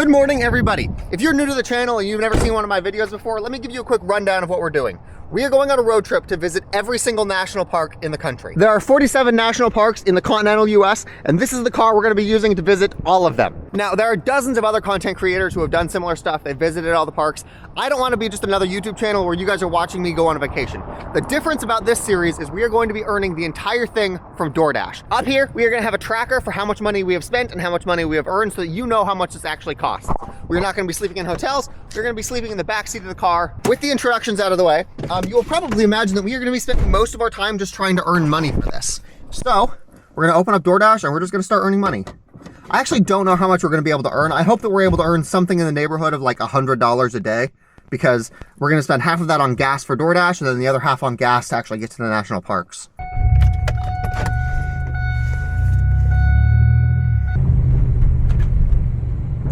Good morning, everybody. If you're new to the channel and you've never seen one of my videos before, let me give you a quick rundown of what we're doing. We are going on a road trip to visit every single national park in the country. There are 47 national parks in the continental US, and this is the car we're going to be using to visit all of them. Now, there are dozens of other content creators who have done similar stuff. They've visited all the parks. I don't want to be just another YouTube channel where you guys are watching me go on a vacation. The difference about this series is we are going to be earning the entire thing from DoorDash. Up here, we are going to have a tracker for how much money we have spent and how much money we have earned so that you know how much this actually costs. We're not going to be sleeping in hotels. We're going to be sleeping in the back seat of the car. With the introductions out of the way, you will probably imagine that we are going to be spending most of our time just trying to earn money for this. So we're going to open up DoorDash and we're just going to start earning money. I actually don't know how much we're going to be able to earn. I hope that we're able to earn something in the neighborhood of like $100 a day, because we're going to spend half of that on gas for DoorDash and then the other half on gas to actually get to the national parks.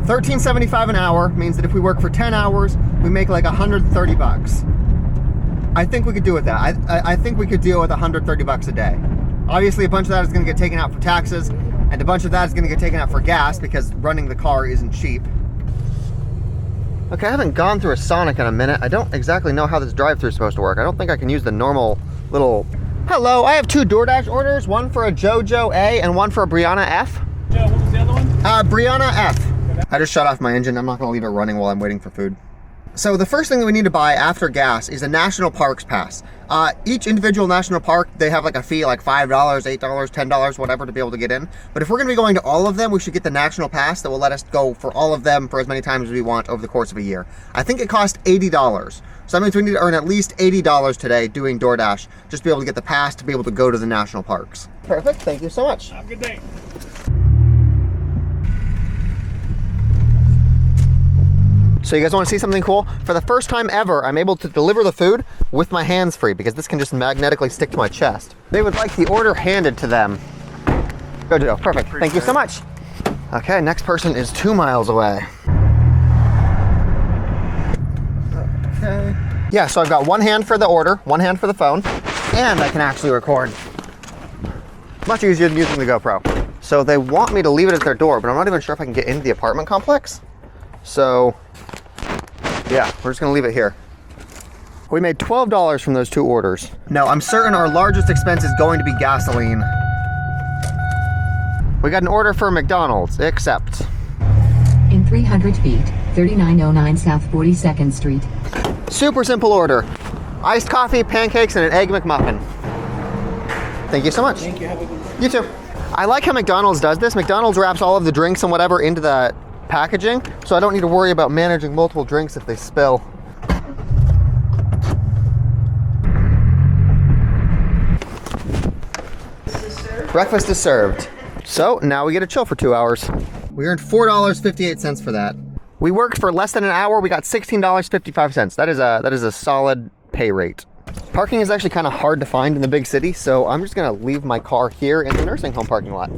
$13.75 an hour means that if we work for 10 hours, we make like 130 bucks. I think we could do with that. I think we could deal with 130 bucks a day. Obviously, a bunch of that is going to get taken out for taxes, and a bunch of that is going to get taken out for gas because running the car isn't cheap. Okay, I haven't gone through a Sonic in a minute. I don't exactly know how this drive-thru is supposed to work. I don't think I can use the normal little... Hello, I have two DoorDash orders, one for a JoJo A and one for a Brianna F. Joe, what was the other one? Brianna F. I just shut off my engine. I'm not going to leave it running while I'm waiting for food. So the first thing that we need to buy after gas is a national parks pass. Each individual national park, they have like a fee, like $5, $8, $10, whatever, to be able to get in. But if we're going to be going to all of them, we should get the national pass that will let us go for all of them for as many times as we want over the course of a year. I think it costs $80. So that means we need to earn at least $80 today doing DoorDash just to be able to get the pass to be able to go to the national parks. Perfect. Thank you so much. Have a good day. So you guys want to see something cool? For the first time ever, I'm able to deliver the food with my hands free because this can just magnetically stick to my chest. They would like the order handed to them. Go, Joe. Perfect. Thank you so much. Okay, next person is 2 miles away. Okay. Yeah, so I've got one hand for the order, one hand for the phone, and I can actually record. Much easier than using the GoPro. So they want me to leave it at their door, but I'm not even sure if I can get into the apartment complex. So, yeah, we're just gonna leave it here. We made $12 from those two orders. Now, I'm certain our largest expense is going to be gasoline. We got an order for McDonald's, accept. In 300 feet, 3909 South 42nd Street. Super simple order. Iced coffee, pancakes, and an egg McMuffin. Thank you so much. Thank you, have a good one. You too. I like how McDonald's does this. McDonald's wraps all of the drinks and whatever into the packaging, so I don't need to worry about managing multiple drinks if they spill. Breakfast is served. So now we get to chill for 2 hours. We earned $4.58 for that. We worked for less than an hour. We got $16.55. That is a solid pay rate. Parking is actually kind of hard to find in the big city, so I'm just gonna leave my car here in the nursing home parking lot.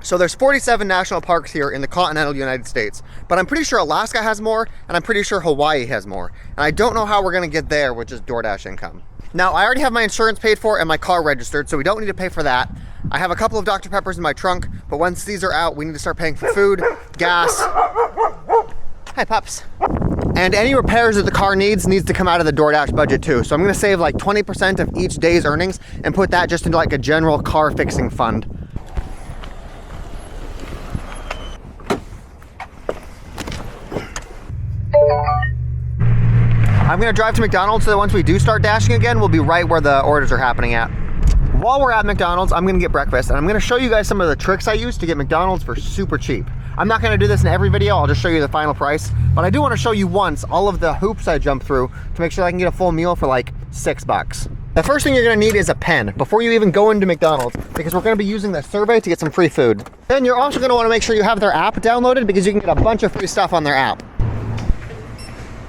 So there's 47 national parks here in the continental United States, but I'm pretty sure Alaska has more, and I'm pretty sure Hawaii has more. And I don't know how we're gonna get there with just DoorDash income. Now, I already have my insurance paid for and my car registered, so we don't need to pay for that. I have a couple of Dr. Peppers in my trunk, but once these are out, we need to start paying for food, gas. Hi, pups. And any repairs that the car needs to come out of the DoorDash budget too. So I'm gonna save like 20% of each day's earnings and put that just into like a general car fixing fund. I'm gonna drive to McDonald's so that once we do start dashing again, we'll be right where the orders are happening at. While we're at McDonald's, I'm gonna get breakfast, and I'm gonna show you guys some of the tricks I use to get McDonald's for super cheap. I'm not gonna do this in every video, I'll just show you the final price, but I do wanna show you once all of the hoops I jump through to make sure I can get a full meal for like $6. The first thing you're gonna need is a pen before you even go into McDonald's, because we're gonna be using the survey to get some free food. Then you're also gonna wanna make sure you have their app downloaded because you can get a bunch of free stuff on their app.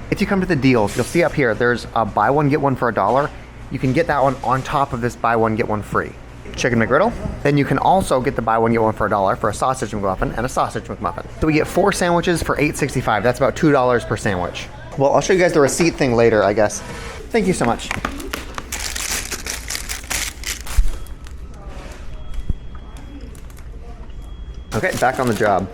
If you come to the deals, you'll see up here, there's a buy one, get one for $1. You can get that one on top of this buy one, get one free. Chicken McGriddle. Then you can also get the buy one, get one for $1 for a sausage McMuffin and a sausage McMuffin. So we get 4 sandwiches for $8.65. That's about $2 per sandwich. Well, I'll show you guys the receipt thing later, I guess. Thank you so much. Okay, back on the job.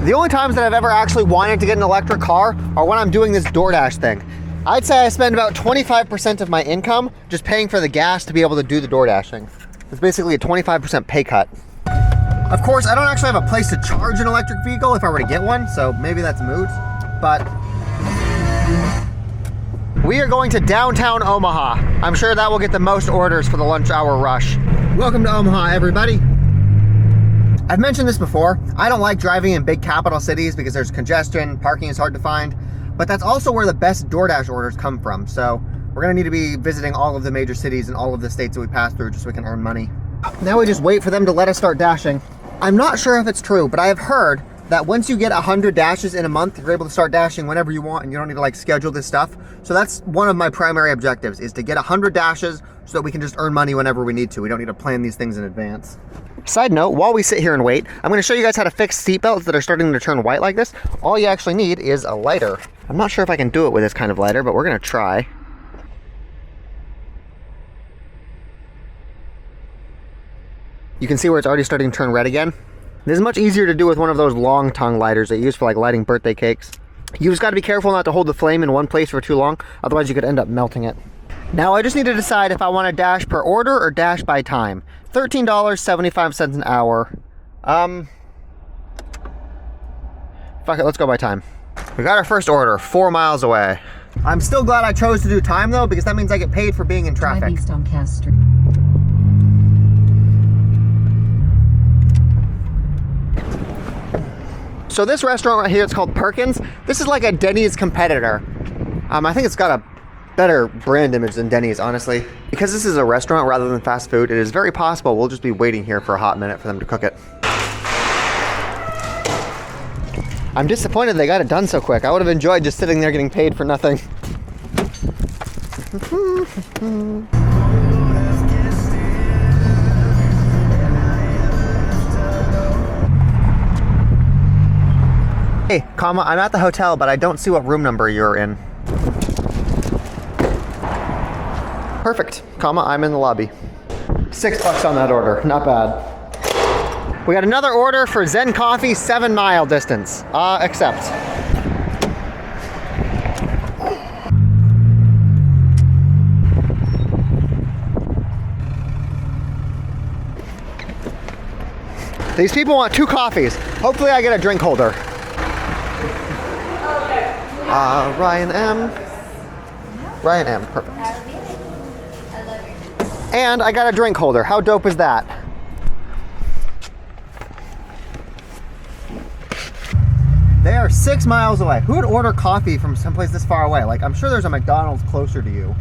The only times that I've ever actually wanted to get an electric car are when I'm doing this DoorDash thing. I'd say I spend about 25% of my income just paying for the gas to be able to do the DoorDashing. It's basically a 25% pay cut. Of course, I don't actually have a place to charge an electric vehicle if I were to get one, so maybe that's moot, but we are going to downtown Omaha. I'm sure that will get the most orders for the lunch hour rush. Welcome to Omaha, everybody. I've mentioned this before. I don't like driving in big capital cities because there's congestion, parking is hard to find, but that's also where the best DoorDash orders come from. So we're gonna need to be visiting all of the major cities and all of the states that we pass through just so we can earn money. Now we just wait for them to let us start dashing. I'm not sure if it's true, but I have heard that once you get 100 dashes in a month, you're able to start dashing whenever you want and you don't need to like schedule this stuff. So that's one of my primary objectives, is to get 100 dashes so that we can just earn money whenever we need to. We don't need to plan these things in advance. Side note, while we sit here and wait, I'm gonna show you guys how to fix seatbelts that are starting to turn white like this. All you actually need is a lighter. I'm not sure if I can do it with this kind of lighter, but we're gonna try. You can see where it's already starting to turn red again. This is much easier to do with one of those long tongue lighters that you use for like lighting birthday cakes. You just gotta be careful not to hold the flame in one place for too long, otherwise you could end up melting it. Now I just need to decide if I want to dash per order or dash by time. $13.75 an hour. Fuck it, let's go by time. We got our first order, 4 miles away. I'm still glad I chose to do time though, because that means I get paid for being in traffic. Drive east on Cass Street. So this restaurant right here, it's called Perkins. This is like a Denny's competitor. I think it's got a better brand image than Denny's, honestly. Because this is a restaurant rather than fast food, it is very possible we'll just be waiting here for a hot minute for them to cook it. I'm disappointed they got it done so quick. I would have enjoyed just sitting there getting paid for nothing. Hey, comma, I'm at the hotel, but I don't see what room number you're in. Perfect, comma, I'm in the lobby. $6 on that order, not bad. We got another order for Zen Coffee, 7 mile distance. Accept. These people want 2 coffees. Hopefully I get a drink holder. Ryan M. Ryan M, perfect. And I got a drink holder. How dope is that? They are 6 miles away. Who would order coffee from someplace this far away? Like, I'm sure there's a McDonald's closer to you.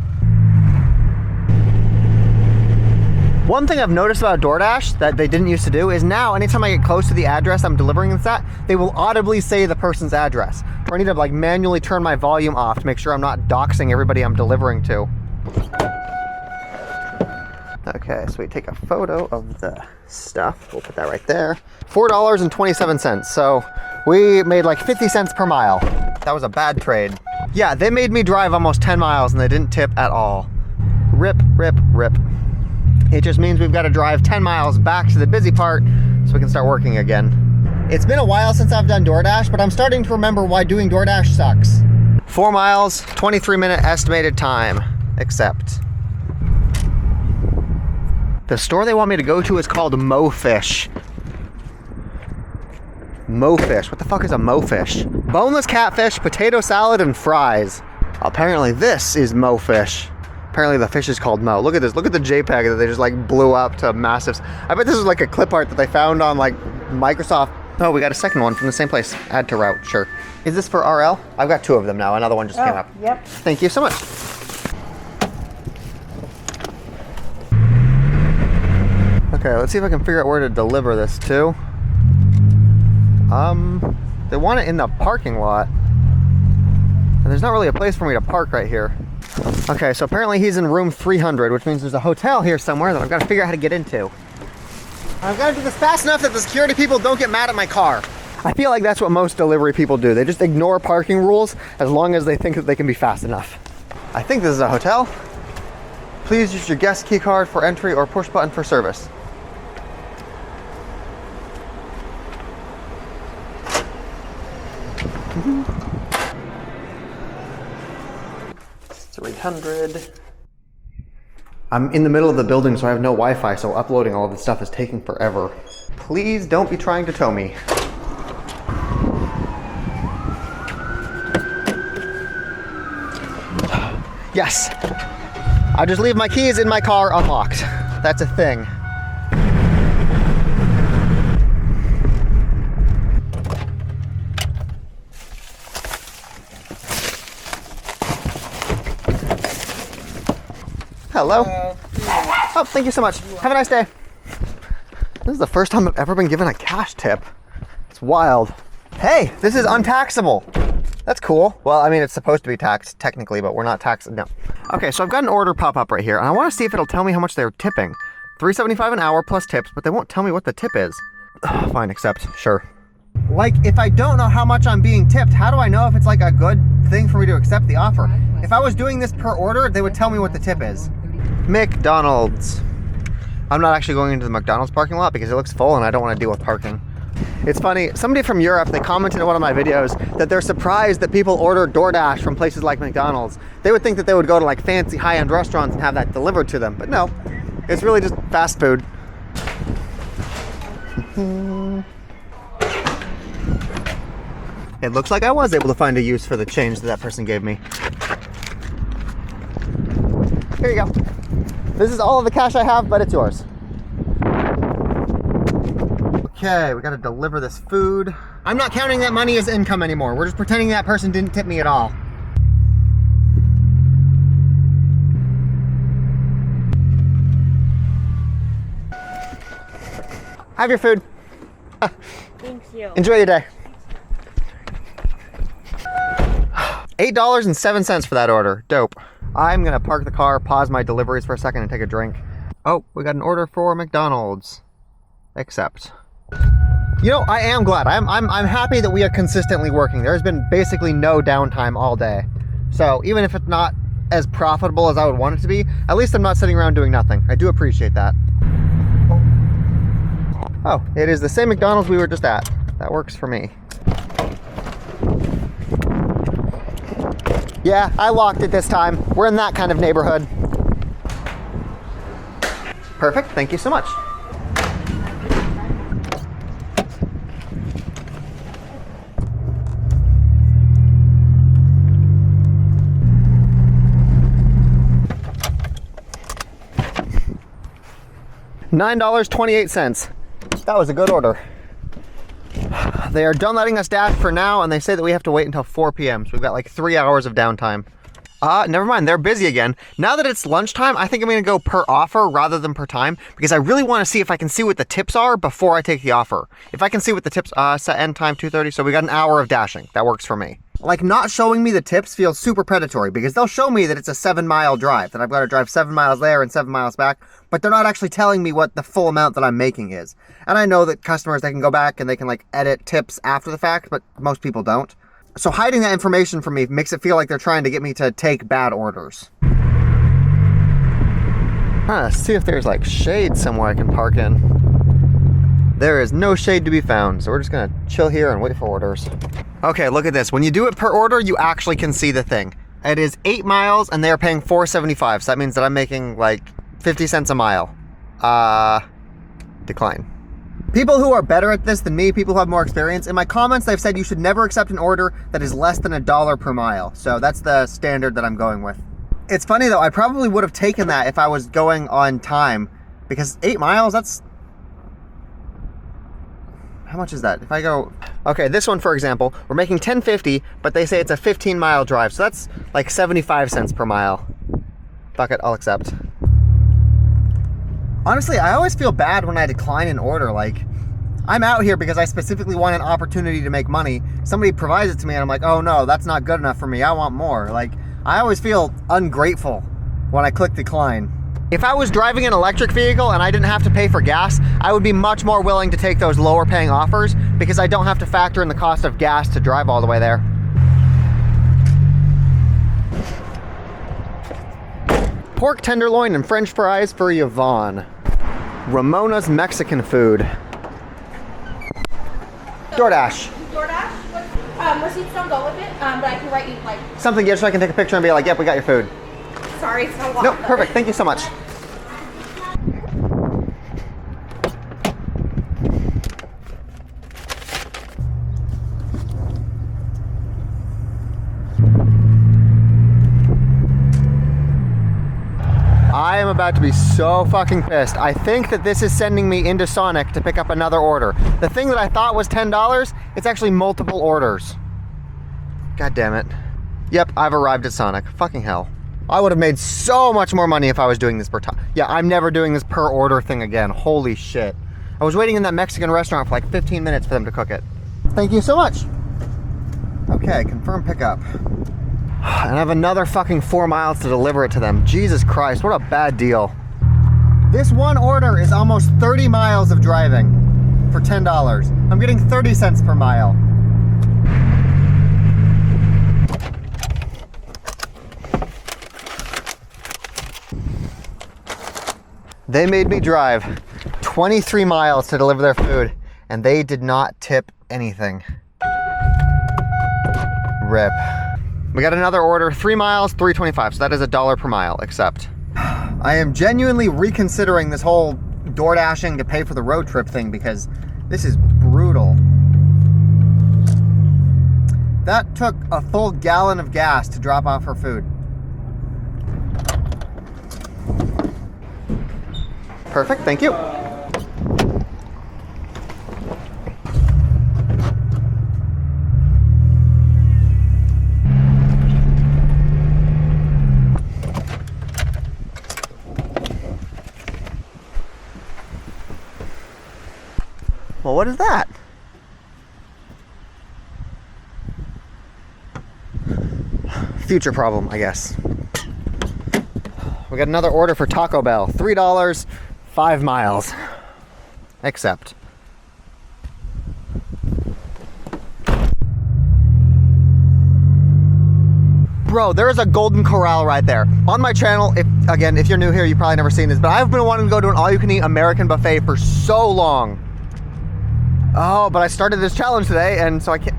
One thing I've noticed about DoorDash that they didn't used to do is now anytime I get close to the address I'm delivering this at, they will audibly say the person's address. So I need to like manually turn my volume off to make sure I'm not doxing everybody I'm delivering to. Okay, so we take a photo of the stuff. We'll put that right there. $4.27. So we made like 50 cents per mile. That was a bad trade. Yeah, they made me drive almost 10 miles and they didn't tip at all. Rip, rip, rip. It just means we've got to drive 10 miles back to the busy part so we can start working again. It's been a while since I've done DoorDash, but I'm starting to remember why doing DoorDash sucks. 4 miles, 23-minute estimated time. Accept. The store they want me to go to is called MoFish. MoFish. What the fuck is a MoFish? Boneless catfish, potato salad, and fries. Apparently this is MoFish. Apparently the fish is called Mo. Look at this. Look at the JPEG that they just like blew up to massive. I bet this is like a clip art that they found on like Microsoft. Oh, we got a second one from the same place. Add to route, sure. Is this for RL? I've got 2 of them now. Another one just came up. Yep. Thank you so much. Okay, let's see if I can figure out where to deliver this to. They want it in the parking lot. And there's not really a place for me to park right here. Okay, so apparently he's in room 300, which means there's a hotel here somewhere that I've got to figure out how to get into. I've got to do this fast enough that the security people don't get mad at my car. I feel like that's what most delivery people do. They just ignore parking rules as long as they think that they can be fast enough. I think this is a hotel. Please use your guest key card for entry or push button for service. $300. I'm in the middle of the building, so I have no Wi-Fi, so uploading all of this stuff is taking forever. Please don't be trying to tow me. Yes. I just leave my keys in my car unlocked. That's a thing. Hello. Oh, thank you so much. Have a nice day. This is the first time I've ever been given a cash tip. It's wild. Hey, this is untaxable. That's cool. Well, I mean, it's supposed to be taxed technically, but we're not taxed. No. Okay, so I've got an order pop up right here, and I want to see if it'll tell me how much they're tipping. $3.75 an hour plus tips, but they won't tell me what the tip is. Fine, accept. Sure. Like, if I don't know how much I'm being tipped, how do I know if it's like a good thing for me to accept the offer? If I was doing this per order, they would tell me what the tip is. McDonald's. I'm not actually going into the McDonald's parking lot because it looks full and I don't want to deal with parking. It's funny, somebody from Europe, they commented in one of my videos that they're surprised that people order DoorDash from places like McDonald's. They would think that they would go to like fancy high-end restaurants and have that delivered to them, but no, it's really just fast food. It looks like I was able to find a use for the change that person gave me. Here you go. This is all of the cash I have, but it's yours. Okay, we gotta deliver this food. I'm not counting that money as income anymore. We're just pretending that person didn't tip me at all. Have your food. Thank you. Enjoy your day. $8.07 for that order. Dope. I'm gonna park the car, pause my deliveries for a second and take a drink. Oh, we got an order for McDonald's. Accept. You know, I am glad. I'm happy that we are consistently working. There's been basically no downtime all day. So even if it's not as profitable as I would want it to be, at least I'm not sitting around doing nothing. I do appreciate that. Oh, it is the same McDonald's we were just at. That works for me. Yeah, I locked it this time. We're in that kind of neighborhood. Perfect, thank you so much. $9.28. That was a good order. They are done letting us dash for now, and they say that we have to wait until 4 p.m. So we've got like 3 hours of downtime. Never mind, they're busy again. Now that it's lunchtime, I think I'm gonna go per offer rather than per time, because I really wanna see if I can see what the tips are before I take the offer. If I can see what the tips, set end time 2:30, so we got an hour of dashing. That works for me. Like, not showing me the tips feels super predatory, because they'll show me that it's a 7-mile drive, that I've got to drive 7 miles there and 7 miles back, but they're not actually telling me what the full amount that I'm making is. And I know that customers, they can go back and they can like edit tips after the fact, but most people don't. So hiding that information from me makes it feel like they're trying to get me to take bad orders. See if there's like shade somewhere I can park in. There is no shade to be found, so we're just gonna chill here and wait for orders. Okay, look at this. When you do it per order, you actually can see the thing. It is 8 miles and they're paying $4.75, so that means that I'm making like 50 cents a mile. Decline. People who are better at this than me, people who have more experience, in my comments they've said you should never accept an order that is less than $1 per mile. So that's the standard that I'm going with. It's funny though, I probably would have taken that if I was going on time, because 8 miles, that's... How much is that? If I go... Okay, this one, for example, we're making $10.50, but they say it's a 15-mile drive, so that's like 75 cents per mile. Fuck it, I'll accept. Honestly, I always feel bad when I decline an order. Like, I'm out here because I specifically want an opportunity to make money. Somebody provides it to me and I'm like, oh no, that's not good enough for me. I want more. Like, I always feel ungrateful when I click decline. If I was driving an electric vehicle and I didn't have to pay for gas, I would be much more willing to take those lower paying offers because I don't have to factor in the cost of gas to drive all the way there. Pork tenderloin and french fries for Yvonne. Ramona's Mexican food. DoorDash. DoorDash? Receipts don't go with it, but I can write you like. Something just so I can take a picture and be like, yep, we got your food. Sorry, it's not a lot. No, perfect. Thank you so much. I am about to be so fucking pissed. I think that this is sending me into Sonic to pick up another order. The thing that I thought was $10, it's actually multiple orders. God damn it. Yep, I've arrived at Sonic. Fucking hell. I would have made so much more money if I was doing this per time. Yeah, I'm never doing this per order thing again. Holy shit. I was waiting in that Mexican restaurant for like 15 minutes for them to cook it. Thank you so much. Okay, confirm pickup. And I have another fucking 4 miles to deliver it to them. Jesus Christ, what a bad deal. This one order is almost 30 miles of driving for $10. I'm getting 30 cents per mile. They made me drive 23 miles to deliver their food, and they did not tip anything. Rip. We got another order, 3 miles, $3.25, so that is $1 per mile, except. I am genuinely reconsidering this whole DoorDashing to pay for the road trip thing because this is brutal. That took a full gallon of gas to drop off her food. Perfect, thank you. Well, what is that? Future problem, I guess. We got another order for Taco Bell. $3, 5 miles. Except. Bro, there is a Golden Corral right there. On my channel, if you're new here, you've probably never seen this, but I've been wanting to go to an all-you-can-eat American buffet for so long. Oh, but I started this challenge today, and so I can't.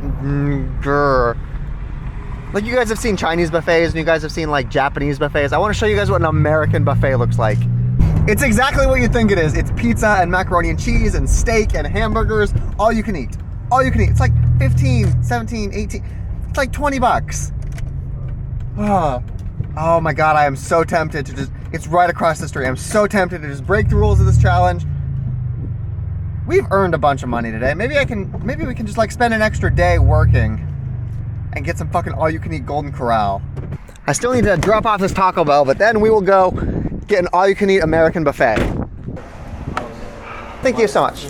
Like, you guys have seen Chinese buffets, and you guys have seen like Japanese buffets. I want to show you guys what an American buffet looks like. It's exactly what you think it is. It's pizza and macaroni and cheese and steak and hamburgers. All you can eat. All you can eat. It's like 15, 17, 18. It's like 20 bucks. Oh my God, I am so tempted to just, it's right across the street. I'm so tempted to just break the rules of this challenge. We've earned a bunch of money today. Maybe we can just like spend an extra day working and get some fucking all-you-can-eat Golden Corral. I still need to drop off this Taco Bell, but then we will go get an all-you-can-eat American buffet. Thank you so much.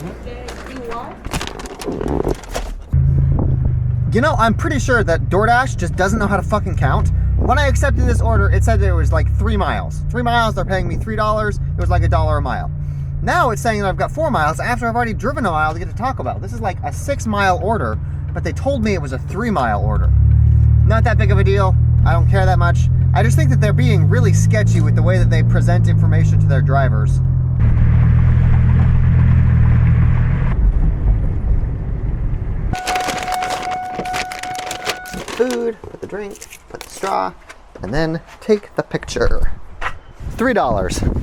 You know, I'm pretty sure that DoorDash just doesn't know how to fucking count. When I accepted this order, it said that it was like 3 miles. 3 miles, they're paying me $3. It was like $1 a mile. Now it's saying that I've got 4 miles after I've already driven a mile to get to Taco Bell. This is like a 6 mile order, but they told me it was a 3 mile order. Not that big of a deal. I don't care that much. I just think that they're being really sketchy with the way that they present information to their drivers. Food, put the drink, put the straw, and then take the picture. $3.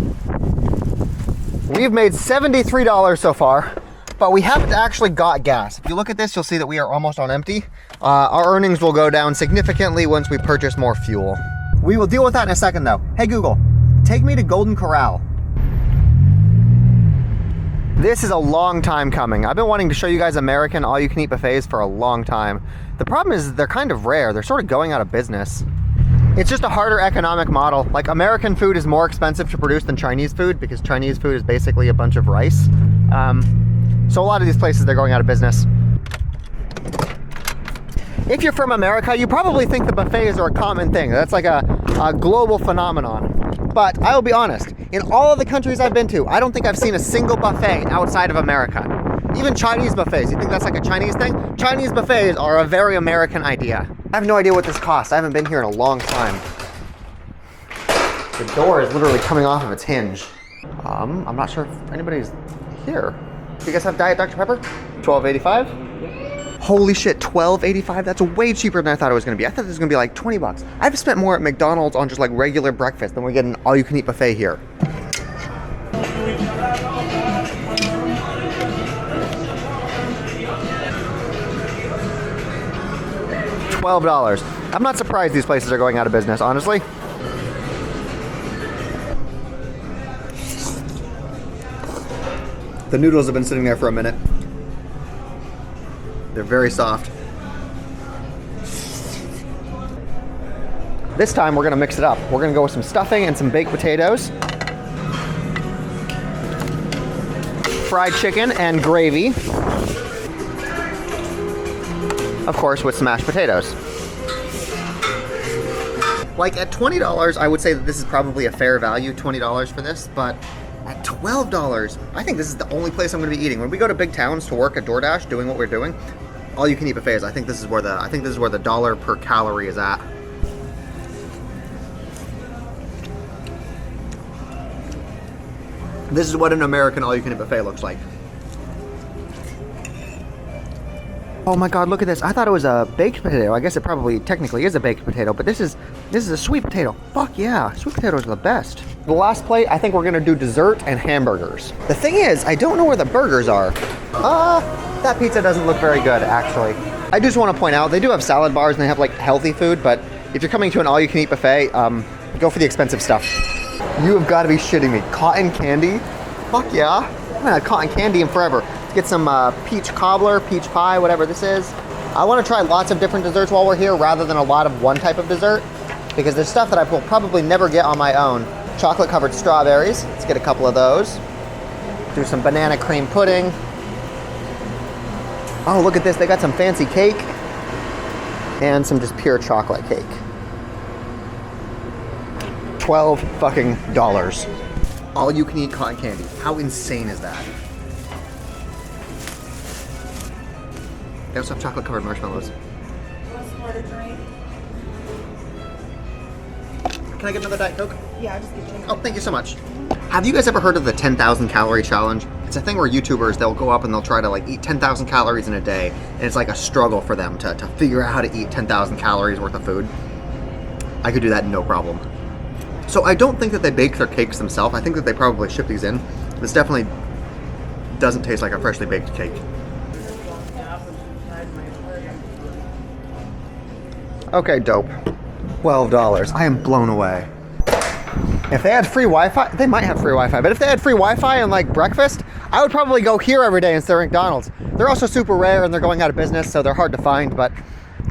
We've made $73 so far, but we haven't actually got gas. If you look at this, you'll see that we are almost on empty. Our earnings will go down significantly once we purchase more fuel. We will deal with that in a second though. Hey Google, take me to Golden Corral. This is a long time coming. I've been wanting to show you guys American all-you-can-eat buffets for a long time. The problem is they're kind of rare. They're sort of going out of business. It's just a harder economic model. Like, American food is more expensive to produce than Chinese food because Chinese food is basically a bunch of rice. So a lot of these places, they're going out of business. If you're from America, you probably think the buffets are a common thing. That's like a global phenomenon. But I will be honest, in all of the countries I've been to, I don't think I've seen a single buffet outside of America. Even Chinese buffets, you think that's like a Chinese thing? Chinese buffets are a very American idea. I have no idea what this costs. I haven't been here in a long time. The door is literally coming off of its hinge. I'm not sure if anybody's here. Do you guys have Diet Dr. Pepper? $12.85? Holy shit, $12.85? That's way cheaper than I thought it was gonna be. I thought this was gonna be like 20 bucks. I've spent more at McDonald's on just like regular breakfast than we get an all-you-can-eat buffet here. $12. I'm not surprised these places are going out of business, honestly. The noodles have been sitting there for a minute. They're very soft. This time we're gonna mix it up. We're gonna go with some stuffing and some baked potatoes, fried chicken and gravy, of course with some mashed potatoes. Like at $20, I would say that this is probably a fair value, $20 for this, but at $12, I think this is the only place I'm going to be eating. When we go to big towns to work at DoorDash, doing what we're doing, all you can eat buffets. I think this is where the dollar per calorie is at. This is what an American all you can eat buffet looks like. Oh my god, look at this. I thought it was a baked potato. I guess it probably technically is a baked potato, but this is a sweet potato. Fuck yeah, sweet potatoes are the best. The last plate, I think we're gonna do dessert and hamburgers. The thing is, I don't know where the burgers are. That pizza doesn't look very good, actually. I just want to point out, they do have salad bars and they have like healthy food, but if you're coming to an all-you-can-eat buffet, go for the expensive stuff. You have got to be shitting me. Cotton candy? Fuck yeah. I haven't had cotton candy in forever. Get some peach cobbler, peach pie, whatever this is. I want to try lots of different desserts while we're here rather than a lot of one type of dessert, because there's stuff that I will probably never get on my own. Chocolate covered strawberries, let's get a couple of those. Do some banana cream pudding. Oh, look at this, they got some fancy cake and some just pure chocolate cake. $12 fucking dollars. All you can eat cotton candy. How insane is that? They also have chocolate covered marshmallows. Can I get another Diet Coke? Yeah, I'll just get you. Oh, thank you so much. Have you guys ever heard of the 10,000 calorie challenge? It's a thing where YouTubers, they'll go up and they'll try to like eat 10,000 calories in a day, and it's like a struggle for them to figure out how to eat 10,000 calories worth of food. I could do that no problem. So I don't think that they bake their cakes themselves. I think that they probably ship these in. This definitely doesn't taste like a freshly baked cake. Okay, dope. $12. I am blown away. If they had free Wi-Fi, they might have free Wi-Fi, but if they had free Wi-Fi and like breakfast, I would probably go here every day instead of McDonald's. They're also super rare and they're going out of business, so they're hard to find, but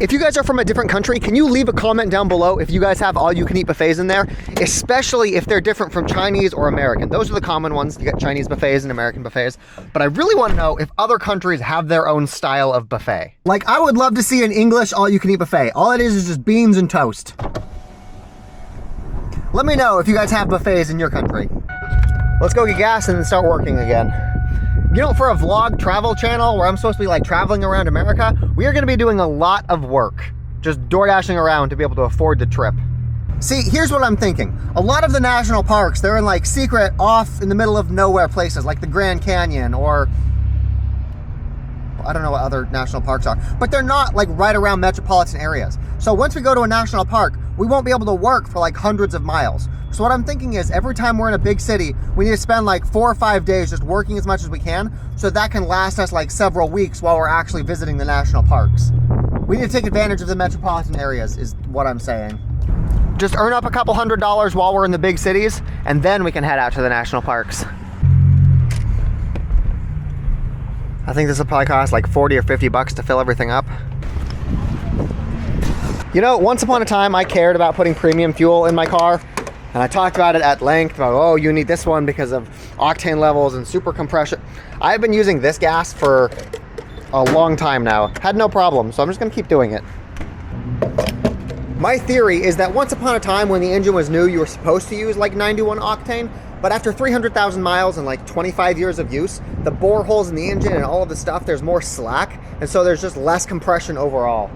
if you guys are from a different country, can you leave a comment down below if you guys have all-you-can-eat buffets in there, especially if they're different from Chinese or American. Those are the common ones. You got Chinese buffets and American buffets, but I really want to know if other countries have their own style of buffet. Like, I would love to see an English all-you-can-eat buffet. All it is just beans and toast. Let me know if you guys have buffets in your country. Let's go get gas and then start working again. You know, for a vlog travel channel where I'm supposed to be like traveling around America, we are going to be doing a lot of work, just DoorDashing around to be able to afford the trip. See, here's what I'm thinking. A lot of the national parks, they're in like secret off in the middle of nowhere places like the Grand Canyon, or I don't know what other national parks are, but they're not like right around metropolitan areas. So once we go to a national park, we won't be able to work for like hundreds of miles. So what I'm thinking is every time we're in a big city, we need to spend like 4 or 5 days just working as much as we can, so that can last us like several weeks while we're actually visiting the national parks. We need to take advantage of the metropolitan areas is what I'm saying. Just earn up a couple $100s while we're in the big cities, and then we can head out to the national parks. I think this will probably cost like 40 or 50 bucks to fill everything up. You know, once upon a time, I cared about putting premium fuel in my car, and I talked about it at length about, oh, you need this one because of octane levels and super compression. I've been using this gas for a long time now. Had no problem, so I'm just gonna keep doing it. My theory is that once upon a time when the engine was new, you were supposed to use like 91 octane, but after 300,000 miles and like 25 years of use, the bore holes in the engine and all of the stuff, there's more slack, and so there's just less compression overall.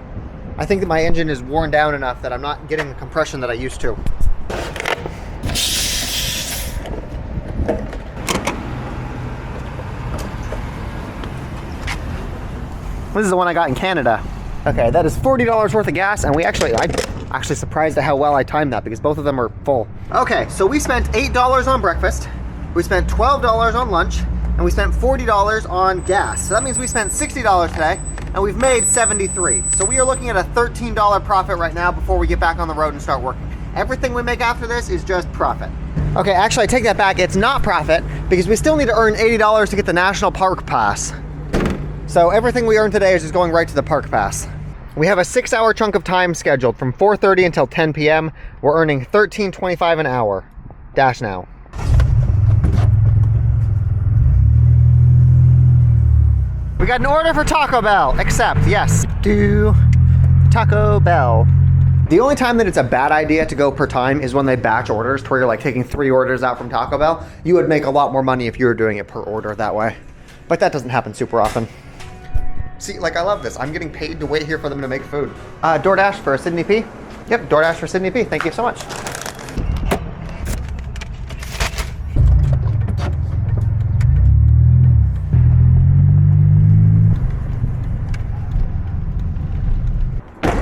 I think that my engine is worn down enough that I'm not getting the compression that I used to. This is the one I got in Canada. Okay, that is $40 worth of gas, and I'm actually surprised at how well I timed that because both of them are full. Okay, so we spent $8 on breakfast, we spent $12 on lunch, and we spent $40 on gas. So that means we spent $60 today, and we've made $73. So we are looking at a $13 profit right now before we get back on the road and start working. Everything we make after this is just profit. Okay, actually I take that back. It's not profit because we still need to earn $80 to get the National Park Pass. So everything we earn today is just going right to the Park Pass. We have a 6-hour chunk of time scheduled from 4:30 until 10 p.m. We're earning $13.25 an hour. Dash now. We got an order for Taco Bell. Accept, yes. Do Taco Bell. The only time that it's a bad idea to go per time is when they batch orders, to where you're like taking 3 orders out from Taco Bell. You would make a lot more money if you were doing it per order that way. But that doesn't happen super often. See, like I love this. I'm getting paid to wait here for them to make food. DoorDash for Sydney P. Yep, DoorDash for Sydney P. Thank you so much.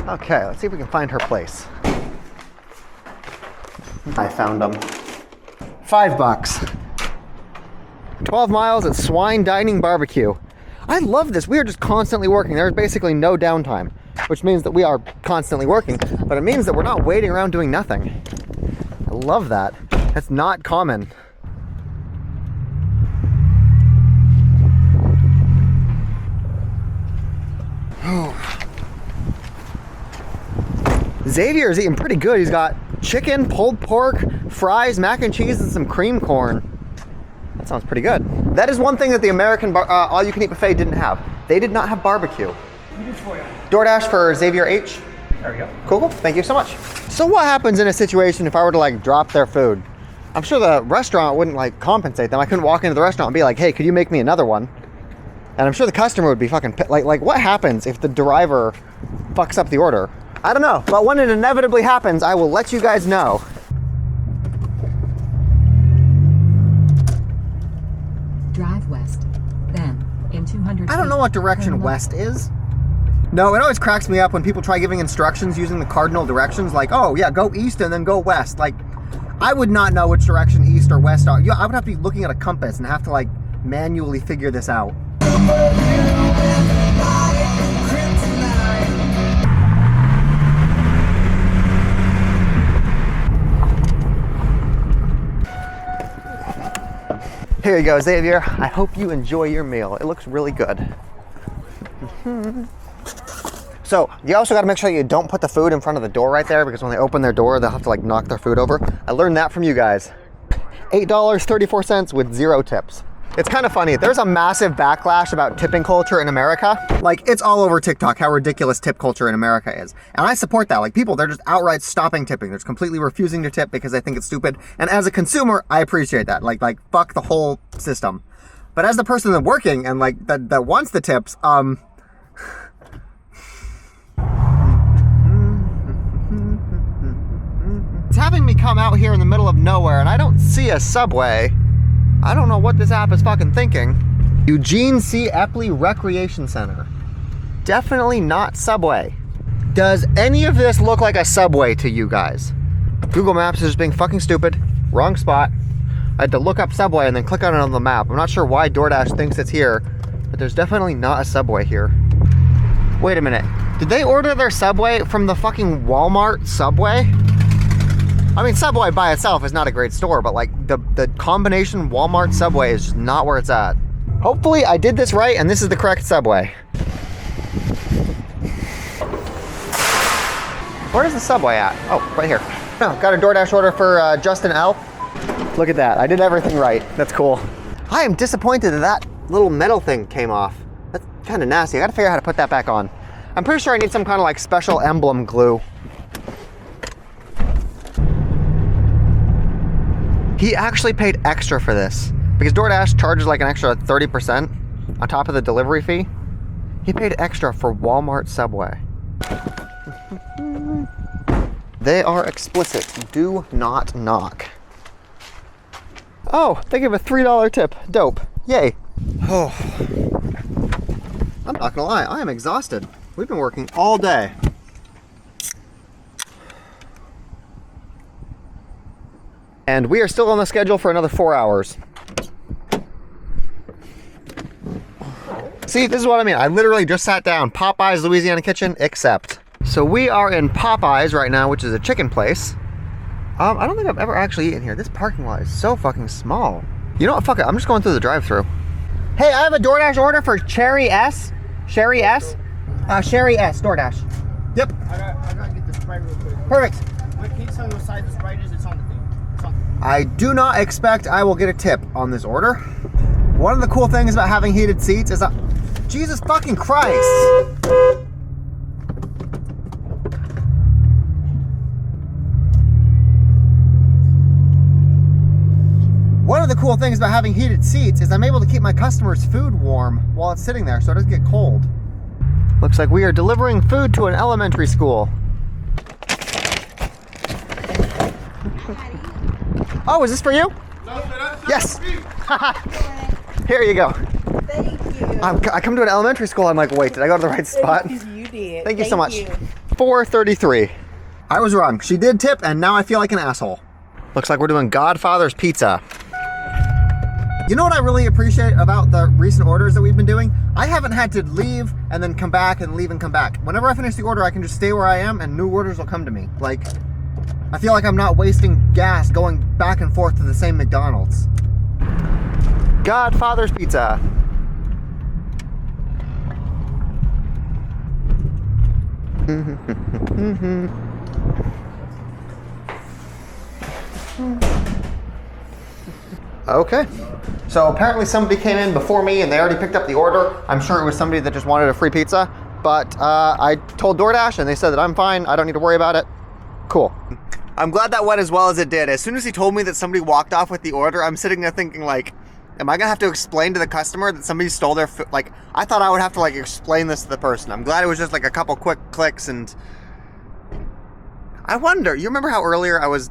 Okay, let's see if we can find her place. I found them. $5. 12 miles at Swine Dining Barbecue. I love this. We are just constantly working. There's basically no downtime, which means that we are constantly working, but it means that we're not waiting around doing nothing. I love that. That's not common. Xavier is eating pretty good. He's got chicken, pulled pork, fries, mac and cheese, and some cream corn. That sounds pretty good. That is one thing that the American all-you-can-eat buffet didn't have. They did not have barbecue. DoorDash for Xavier H. There we go. Cool. Thank you so much. So what happens in a situation if I were to like drop their food? I'm sure the restaurant wouldn't like compensate them. I couldn't walk into the restaurant and be like, hey, could you make me another one? And I'm sure the customer would be fucking like what happens if the driver fucks up the order? I don't know, but when it inevitably happens, I will let you guys know. Drive west. Then, in 200 I don't know what direction west is. No, it always cracks me up when people try giving instructions using the cardinal directions, like, oh yeah, go east and then go west. Like, I would not know which direction east or west are. I would have to be looking at a compass and have to like manually figure this out. Here you go, Xavier. I hope you enjoy your meal. It looks really good. So you also got to make sure you don't put the food in front of the door right there, because when they open their door, they'll have to like knock their food over. I learned that from you guys. $8.34 with 0 tips. It's kind of funny. There's a massive backlash about tipping culture in America. Like, it's all over TikTok how ridiculous tip culture in America is. And I support that. Like, people, they're just outright stopping tipping. They're just completely refusing to tip because they think it's stupid. And as a consumer, I appreciate that. Like fuck the whole system. But as the person that's working and like that wants the tips, it's having me come out here in the middle of nowhere and I don't see a Subway. I don't know what this app is fucking thinking. Eugene C. Epley Recreation Center. Definitely not Subway. Does any of this look like a Subway to you guys? Google Maps is just being fucking stupid. Wrong spot. I had to look up Subway and then click on it on the map. I'm not sure why DoorDash thinks it's here, but there's definitely not a Subway here. Wait a minute. Did they order their Subway from the fucking Walmart Subway? I mean, Subway by itself is not a great store, but like the combination Walmart Subway is just not where it's at. Hopefully I did this right and this is the correct Subway. Where is the Subway at? Oh, right here. Oh, got a DoorDash order for Justin L. Look at that, I did everything right. That's cool. I am disappointed that little metal thing came off. That's kind of nasty. I gotta figure out how to put that back on. I'm pretty sure I need some kind of like special emblem glue. He actually paid extra for this because DoorDash charges like an extra 30% on top of the delivery fee. He paid extra for Walmart Subway. They are explicit. Do not knock. Oh, they give a $3 tip. Dope. Yay. Oh. I'm not gonna lie, I am exhausted. We've been working all day. And we are still on the schedule for another 4 hours. See, this is what I mean. I literally just sat down. Popeye's Louisiana Kitchen, except. So we are in Popeye's right now, which is a chicken place. I don't think I've ever actually eaten here. This parking lot is so fucking small. You know what? Fuck it. I'm just going through the drive-thru. Hey, I have a DoorDash order for Cherry S. Sherry S? Sherry S, DoorDash. Yep. I gotta get the Sprite real quick. Perfect. Wait, can you tell me what size the Sprite is? It's on the thing. It's on the thing. I do not expect I will get a tip on this order. One of the cool things about having heated seats is that... Jesus fucking Christ! One of the cool things about having heated seats is I'm able to keep my customers' food warm while it's sitting there so it doesn't get cold. Looks like we are delivering food to an elementary school. Oh, is this for you? No, that's Yes. Here you go. Thank you. I come to an elementary school. I'm like, wait, did I go to the right spot? You did. Thank you so much. $4.33. I was wrong. She did tip, and now I feel like an asshole. Looks like we're doing Godfather's Pizza. You know what I really appreciate about the recent orders that we've been doing? I haven't had to leave and then come back and leave and come back. Whenever I finish the order, I can just stay where I am and new orders will come to me. Like, I feel like I'm not wasting gas going back and forth to the same McDonald's. Godfather's Pizza. Okay. So apparently somebody came in before me and they already picked up the order. I'm sure it was somebody that just wanted a free pizza, but I told DoorDash and they said that I'm fine. I don't need to worry about it. Cool. I'm glad that went as well as it did. As soon as he told me that somebody walked off with the order, I'm sitting there thinking like, am I gonna have to explain to the customer that somebody stole their food? Like, I thought I would have to like explain this to the person. I'm glad it was just like a couple quick clicks. And I wonder, you remember how earlier I was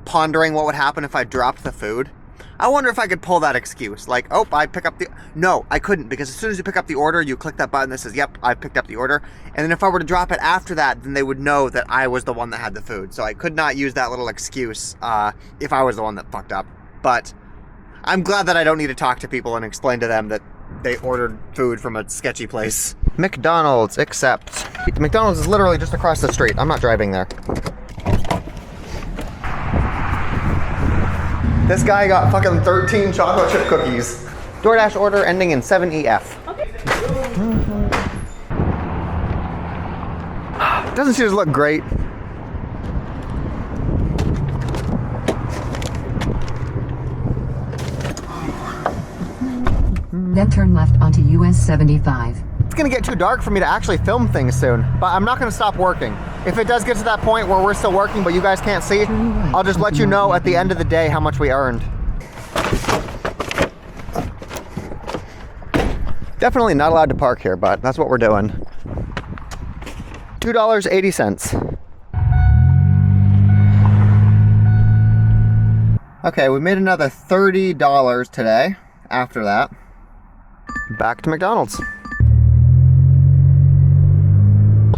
pondering what would happen if I dropped the food? I wonder if I could pull that excuse. Like, oh, I pick up the... No, I couldn't, because as soon as you pick up the order, you click that button that says, yep, I picked up the order. And then if I were to drop it after that, then they would know that I was the one that had the food. So I could not use that little excuse if I was the one that fucked up. But I'm glad that I don't need to talk to people and explain to them that they ordered food from a sketchy place. McDonald's, except... McDonald's is literally just across the street. I'm not driving there. This guy got fucking 13 chocolate chip cookies. DoorDash order ending in 7EF. Okay. Doesn't she just look great? Then turn left onto US 75. It's gonna get too dark for me to actually film things soon, but I'm not gonna stop working. If it does get to that point where we're still working but you guys can't see, I'll just let you know at the end of the day how much we earned. Definitely not allowed to park here, but that's what we're doing. $2.80. Okay, we made another $30 today after that. Back to McDonald's.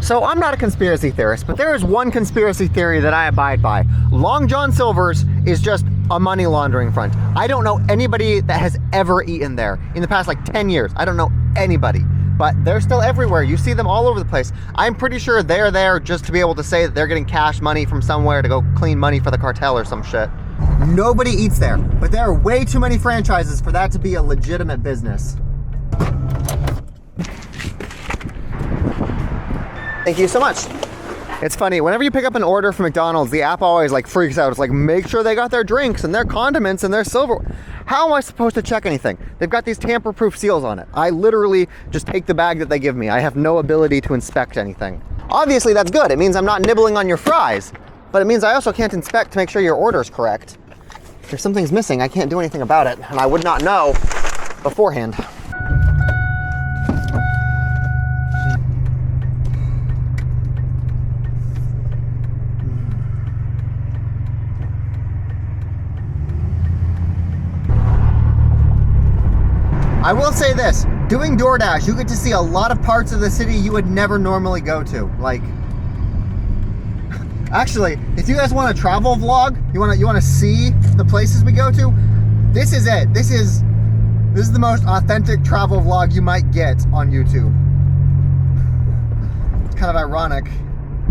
So I'm not a conspiracy theorist, but there is one conspiracy theory that I abide by. Long John Silver's is just a money laundering front. I don't know anybody that has ever eaten there in the past like 10 years. I don't know anybody, but they're still everywhere. You see them all over the place. I'm pretty sure they're there just to be able to say that they're getting cash money from somewhere to go clean money for the cartel or some shit. Nobody eats there, but there are way too many franchises for that to be a legitimate business. Thank you so much. It's funny, whenever you pick up an order from McDonald's, the app always like freaks out. It's like, make sure they got their drinks and their condiments and their silver. How am I supposed to check anything? They've got these tamper-proof seals on it. I literally just take the bag that they give me. I have no ability to inspect anything. Obviously that's good. It means I'm not nibbling on your fries, but it means I also can't inspect to make sure your order's correct. If something's missing, I can't do anything about it, and I would not know beforehand. I will say this, Doing DoorDash, you get to see a lot of parts of the city you would never normally go to. Like, actually, if you guys want a travel vlog, you want to see the places we go to, this is it. This is the most authentic travel vlog you might get on YouTube. It's kind of ironic.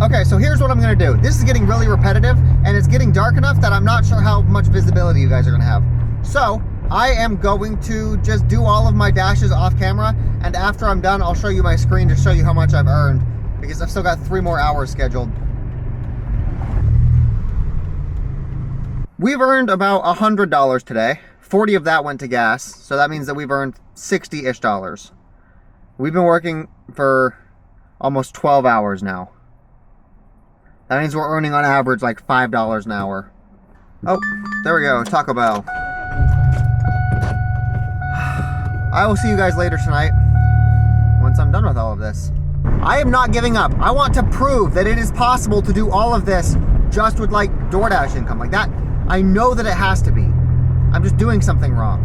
Okay, so here's what I'm gonna do. This is getting really repetitive, and it's getting dark enough that I'm not sure how much visibility you guys are gonna have. So, I am going to just do all of my dashes off camera, and after I'm done, I'll show you my screen to show you how much I've earned, because I've still got 3 more hours scheduled. We've earned about $100 today. 40 of that went to gas, so that means that we've earned $60-ish. We've been working for almost 12 hours now. That means we're earning on average like $5 an hour. Oh, there we go, Taco Bell. I will see you guys later tonight once I'm done with all of this. I am not giving up. I want to prove that it is possible to do all of this just with like DoorDash income like that. I know that it has to be. I'm just doing something wrong.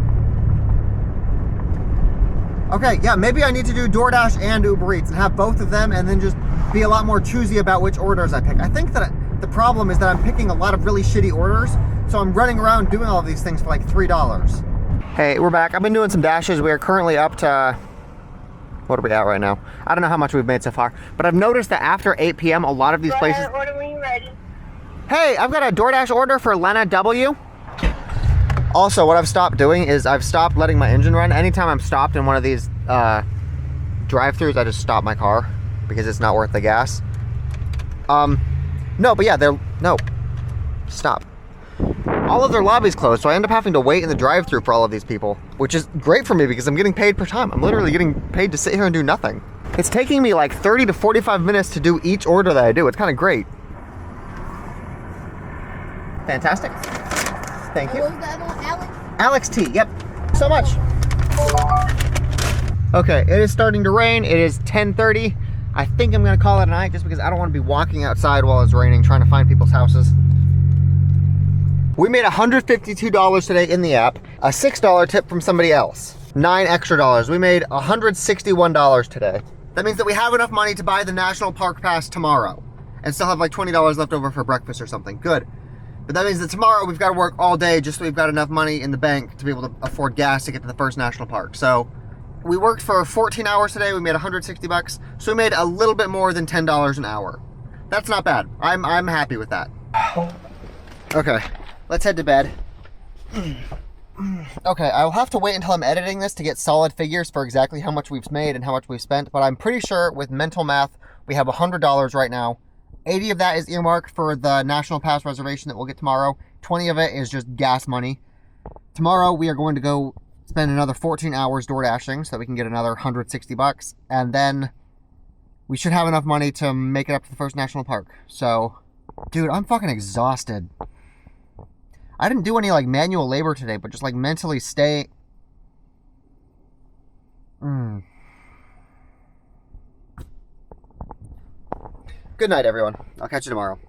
Okay, yeah, maybe I need to do DoorDash and Uber Eats and have both of them and then just be a lot more choosy about which orders I pick. I think that the problem is that I'm picking a lot of really shitty orders, so I'm running around doing all of these things for like $3. Hey, we're back. I've been doing some dashes. We are currently up to, what are we at right now? I don't know how much we've made so far, but I've noticed that after 8 p.m. a lot of these places... Order when you're ready. Hey, I've got a DoorDash order for Lena W. Also, what I've stopped doing is I've stopped letting my engine run. Anytime I'm stopped in one of these drive-thrus, I just stop my car because it's not worth the gas. No, but yeah, no, stop. All of their lobbies closed, so I end up having to wait in the drive-thru for all of these people, which is great for me because I'm getting paid per time. I'm literally getting paid to sit here and do nothing. It's taking me like 30 to 45 minutes to do each order that I do. It's kind of great. Fantastic. Thank you. What was the other one, Alex? Alex T, yep. So much. Okay, it is starting to rain. It is 10:30. I think I'm gonna call it a night just because I don't want to be walking outside while it's raining trying to find people's houses. We made $152 today in the app, a $6 tip from somebody else, $9 extra. We made $161 today. That means that we have enough money to buy the National Park Pass tomorrow and still have like $20 left over for breakfast or something. Good. But that means that tomorrow we've got to work all day just so we've got enough money in the bank to be able to afford gas to get to the first national park. So we worked for 14 hours today. We made 160 bucks. So we made a little bit more than $10 an hour. That's not bad. I'm happy with that. Okay, let's head to bed. Okay, I'll have to wait until I'm editing this to get solid figures for exactly how much we've made and how much we've spent, but I'm pretty sure with mental math, we have $100 right now. 80 of that is earmarked for the National Pass reservation that we'll get tomorrow. 20 of it is just gas money. Tomorrow we are going to go spend another 14 hours door dashing so that we can get another 160 bucks. And then we should have enough money to make it up to the first national park. So, dude, I'm fucking exhausted. I didn't do any like manual labor today, but just like mentally stay... Good night, everyone. I'll catch you tomorrow.